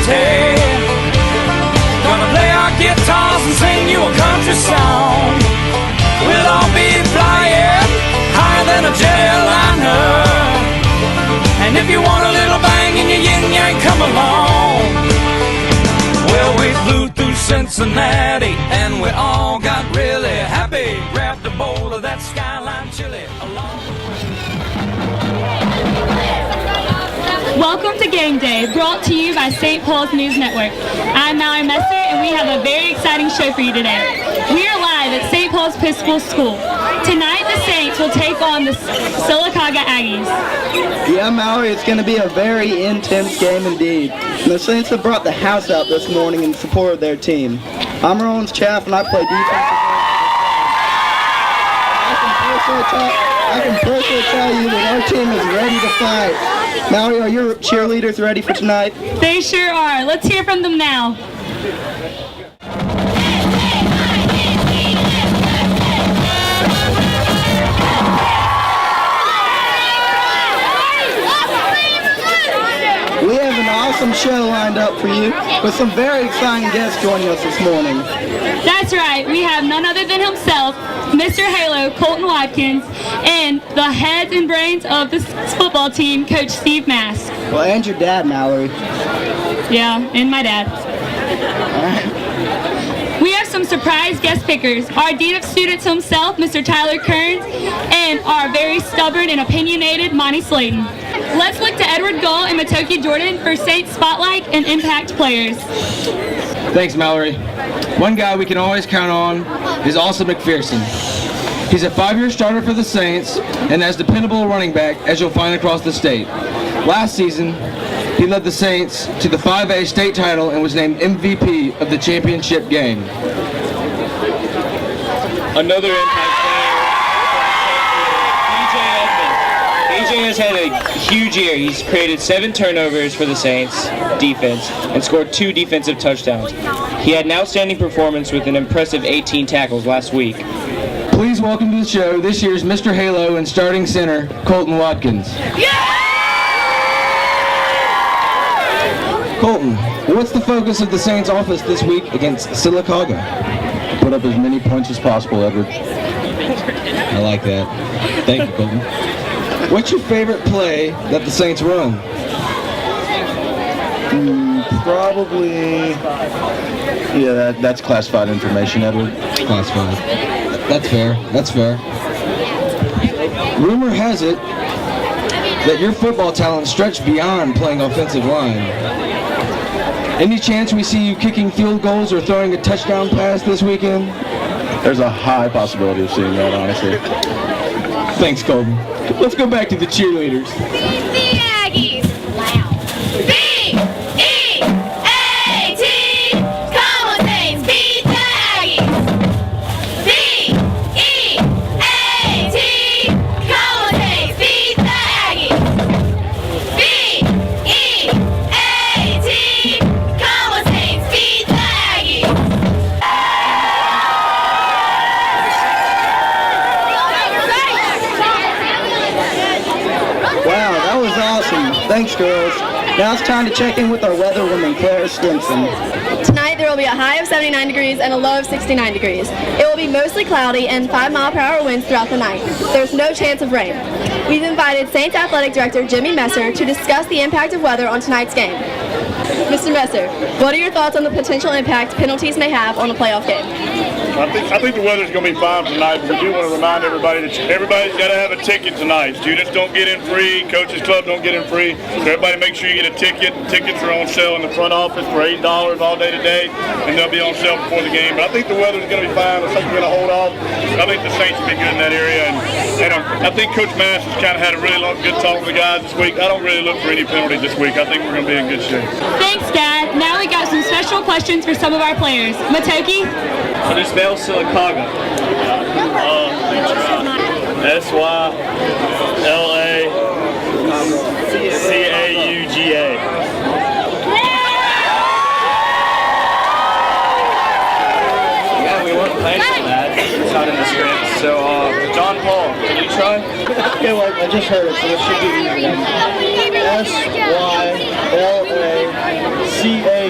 liberty. Gonna play our guitars and sing you a country song. We'll all be flying higher than a jetliner. And if you want a little bang in your yin-yang, come along. Well, we flew through Cincinnati and we all got really happy. Grabbed a bowl of that Skyline chili along the way. Welcome to Game Day, brought to you by St. Paul's News Network. I'm Mallory Messer, and we have a very exciting show for you today. We are live at St. Paul's Episcopal School. Tonight, the Saints will take on the Sylacauga Aggies. Yeah, Mallory, it's going to be a very intense game indeed. The Saints have brought the house out this morning in support of their team. I'm Rollins Chaff, and I play defensive end. I can personally tell you that our team is ready to fight. Mallory, are your cheerleaders ready for tonight? They sure are. Let's hear from them now. We have an awesome show lined up for you with some very exciting guests joining us this morning. That's right. We have none other than himself, Mr. Halo, Colton Watkins, and the heads and brains of the football team, Coach Steve Mask. Well, and your dad, Mallory. Yeah, and my dad. All right. We have some surprise guest pickers. Our Dean of Students himself, Mr. Tyler Kearns, and our very stubborn and opinionated Monty Slayton. Let's look to Edward Gull and Matoki Jordan for Saints Spotlight and Impact Players. Thanks, Mallory. One guy we can always count on is Austin McPherson. He's a 5-year starter for the Saints and as dependable running back as you'll find across the state. Last season, he led the Saints to the 5A state title and was named MVP of the championship game. Another impact player, DJ has had a huge year. He's created 7 turnovers for the Saints defense and scored 2 defensive touchdowns. He had an outstanding performance with an impressive 18 tackles last week. Please welcome to the show this year's Mr. Halo and starting center, Colton Watkins. Yeah! Colton, what's the focus of the Saints offense this week against Sylacauga? Put up as many points as possible, Edward. I like that. Thank you, Colton. What's your favorite play that the Saints run? Probably... Yeah, that's classified information, Edward. Classified. That's fair. That's fair. Rumor has it that your football talent stretched beyond playing offensive line. Any chance we see you kicking field goals or throwing a touchdown pass this weekend? There's a high possibility of seeing that, honestly. Thanks, Colton. Let's go back to the cheerleaders. Beat the Aggies! Loud. B-E-A-T! Come on, Saints! Beat the Aggies! B-E-A-T! Come on, Saints! Beat the Aggies! B-E-A-T! Come on, Saints! Beat the Aggies! Wow, that was awesome. Thanks, girls. Now it's time to check in with our weather woman, Claire Stimson. Tonight there will be a high of 79 degrees and a low of 69 degrees. It will be mostly cloudy and 5-mile-per-hour winds throughout the night. There's no chance of rain. We've invited Saints Athletic Director Jimmy Messer to discuss the impact of weather on tonight's game. Mr. Messer, what are your thoughts on the potential impact penalties may have on a playoff game? I think the weather's going to be fine tonight, but we do want to remind everybody that everybody's got to have a ticket tonight. Students don't get in free, coaches club don't get in free, so everybody make sure you get a ticket. Tickets are on sale in the front office for $8 all day today, and they'll be on sale before the game. But I think the weather's going to be fine. I think we're going to hold off. I think the Saints will be good in that area, and I think Coach Mass has kind of had a really good talk with the guys this week. I don't really look for any penalties this week. I think we're going to be in good shape. Thanks, Dad. Now we got some special questions for some of our players. Matoki? How do you spell Sylacauga? S-Y-L-A-C-A-U-G-A. Yeah, we weren't planning on that. It's not in the script. So, John Paul, can you try? Okay, well, I just heard it, so it should be easy. S-Y-L-A-C-A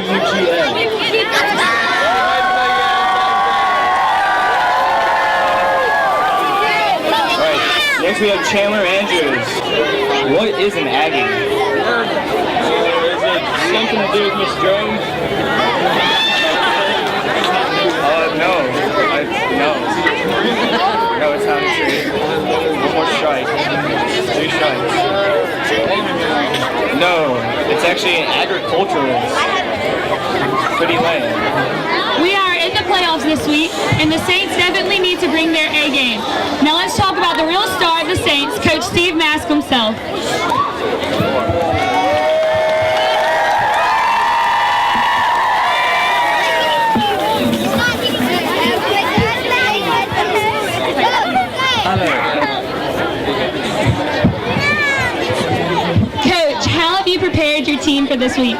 Next we have Chandler Andrews. What is an Aggie? Is it something to do with Miss Jones? No. No, it's not true. One more strike. 2 strikes. No, it's actually an agriculturalist. Pretty lame. We are in the playoffs this week, and the Saints definitely need to bring their A game. Now let's talk about the real star of the Saints, Coach Steve Mask himself. Coach, how have you prepared your team for this week?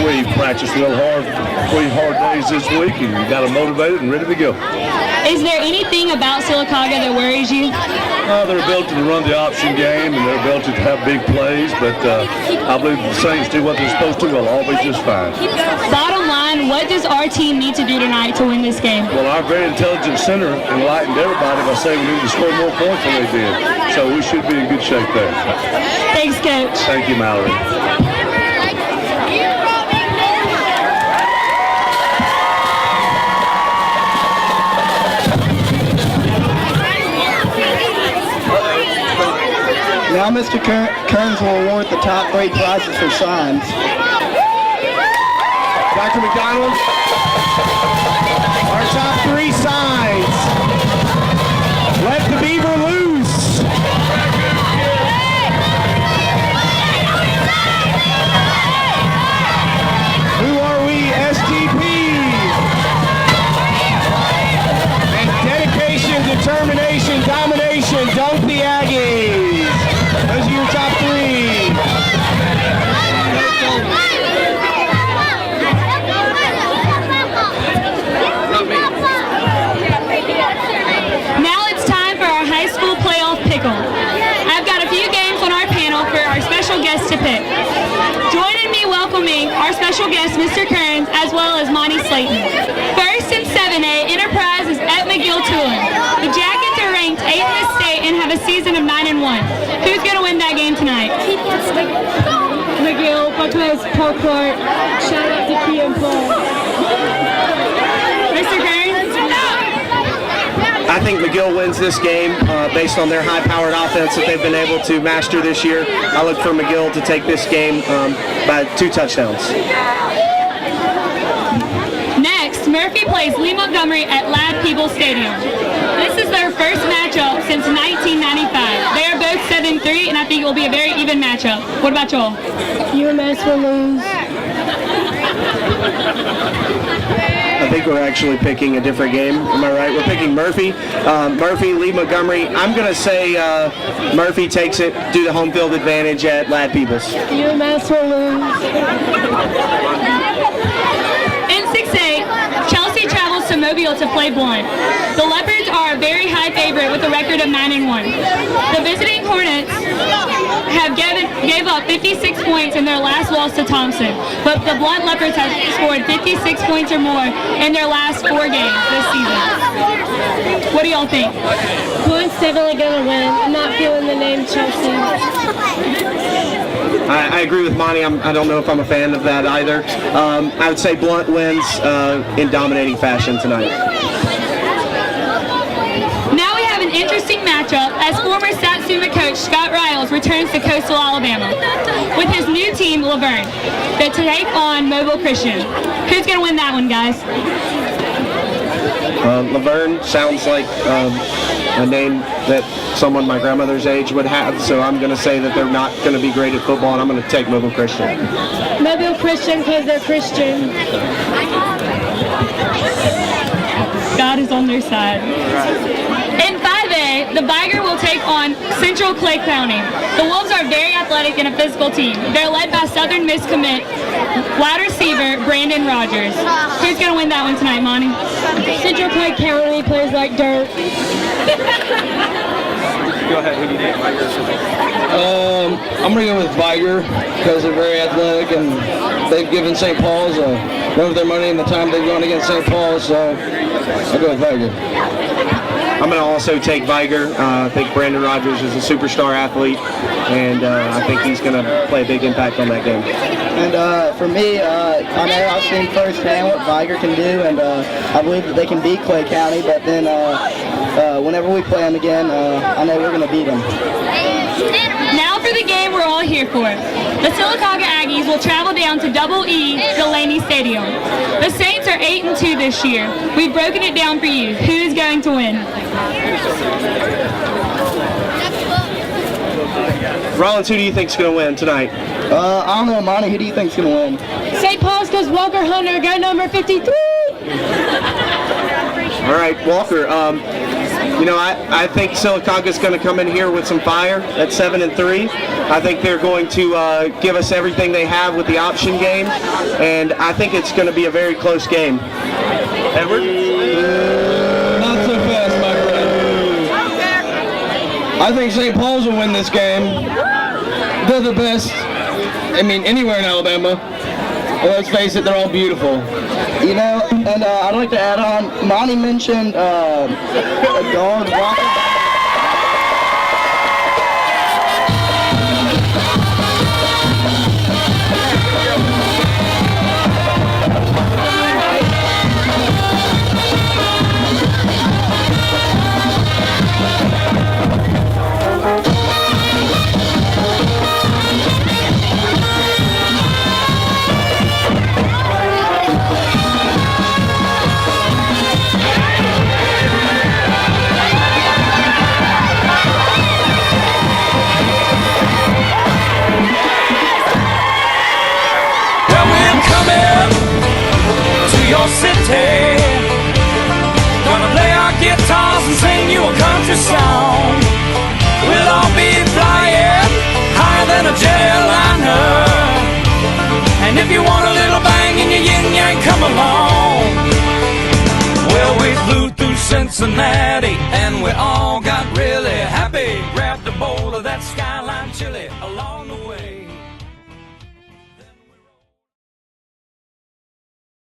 We practiced real hard, 3 hard days this week, and we got them motivated and ready to go. Is there anything about Sylacauga that worries you? Their ability to run the option game and their ability to have big plays, but I believe the Saints do what they're supposed to. We'll all be just fine. Bottom line, what does our team need to do tonight to win this game? Well, our very intelligent center enlightened everybody by saying we need to score more points than they did. So we should be in good shape there. Thanks, Coach. Thank you, Mallory. Now Mr. Kearns will award the top 3 prizes for signs. Dr. McDonald, our top 3 signs. Let the beaver loose. Who are we? STP. And dedication, determination, domination, dunk the Aggies. Those are your top 3. Now it's time for our high school playoff pickle. I've got a few games on our panel for our special guests to pick. Joining me welcoming our special guest, Mr. Kearns, as well as Monty Slayton. First in 7A, Enterprise is at McGill Tulane. The Jackets are ranked 8th in the state and have a season of 9-1. Who's going to win that game tonight? McGill, Buckeyes, Paul Clark. Shout out to Key and Paul. Mr. Kearns? I think McGill wins this game based on their high-powered offense that they've been able to master this year. I look for McGill to take this game by 2 touchdowns. Next, Murphy plays Lee Montgomery at Lad Peeble Stadium. This is their first matchup since 1995. They are both 7-3, and I think it will be a very even matchup. What about y'all? UMS will lose. I think we're actually picking a different game. Am I right? We're picking Murphy. Murphy, Lee Montgomery. I'm going to say Murphy takes it due to home field advantage at Lad Peebles. UMS will lose. In 6A, Chelsea travels to Mobile to play Blunt. The Leopards are a very high favorite with a record of 9-1. The visiting Hornets gave up 56 points in their last loss to Thompson, but the Blunt Leopards have scored 56 points or more in their last 4 games this season. What do y'all think? Blunt's definitely going to win. I'm not feeling the name Chelsea. I agree with Monty. I don't know if I'm a fan of that either. I would say Blunt wins in dominating fashion tonight. Now we have an interesting matchup as former Satsuma coach Scott Riles returns to Coastal Alabama with his new team, Laverne, to take on Mobile Christian. Who's going to win that one, guys? Laverne sounds like a name that someone my grandmother's age would have, so I'm going to say that they're not going to be great at football, and I'm going to take Mobile Christian. Mobile Christian because they're Christian. God is on their side. In 5A, the Viger will take on Central Clay County. The Wolves are very athletic and a physical team. They're led by Southern Miss commit wide receiver Brandon Rogers. Who's going to win that one tonight, Monty? Central Clay County plays like dirt. Go ahead. Who do you think? I'm going to go with Viger because they're very athletic and they've given St. Paul's one of their money in the time they've gone against St. Paul's, so I'll go with Viger. I'm going to also take Viger. I think Brandon Rogers is a superstar athlete, and I think he's going to play a big impact on that game. And for me, I know I've seen firsthand what Viger can do, and I believe that they can beat Clay County, but then whenever we play them again, I know we're going to beat them. Now for the game we're all here for. The Sylacauga Aggies will travel down to Double E Delaney Stadium. The Saints are 8-2 this year. We've broken it down for you. Who's going to win? Rollins, who do you think's going to win tonight? I don't know, Monty, who do you think's going to win? St. Paul's goes Walker Hunter, go number 53. All right, Walker. I think Sylacauga's going to come in here with some fire at 7-3. I think they're going to give us everything they have with the option game, and I think it's going to be a very close game. Edward? Not so fast, my friend. I think St. Paul's will win this game. They're the best, anywhere in Alabama. And let's face it, they're all beautiful. You know, and I'd like to add on, Monty mentioned a guard walking back. Your city, gonna play our guitars and sing you a country song. We'll all be flying higher than a jetliner. And if you want a little bang in your yin yang, come along. Well, we flew through Cincinnati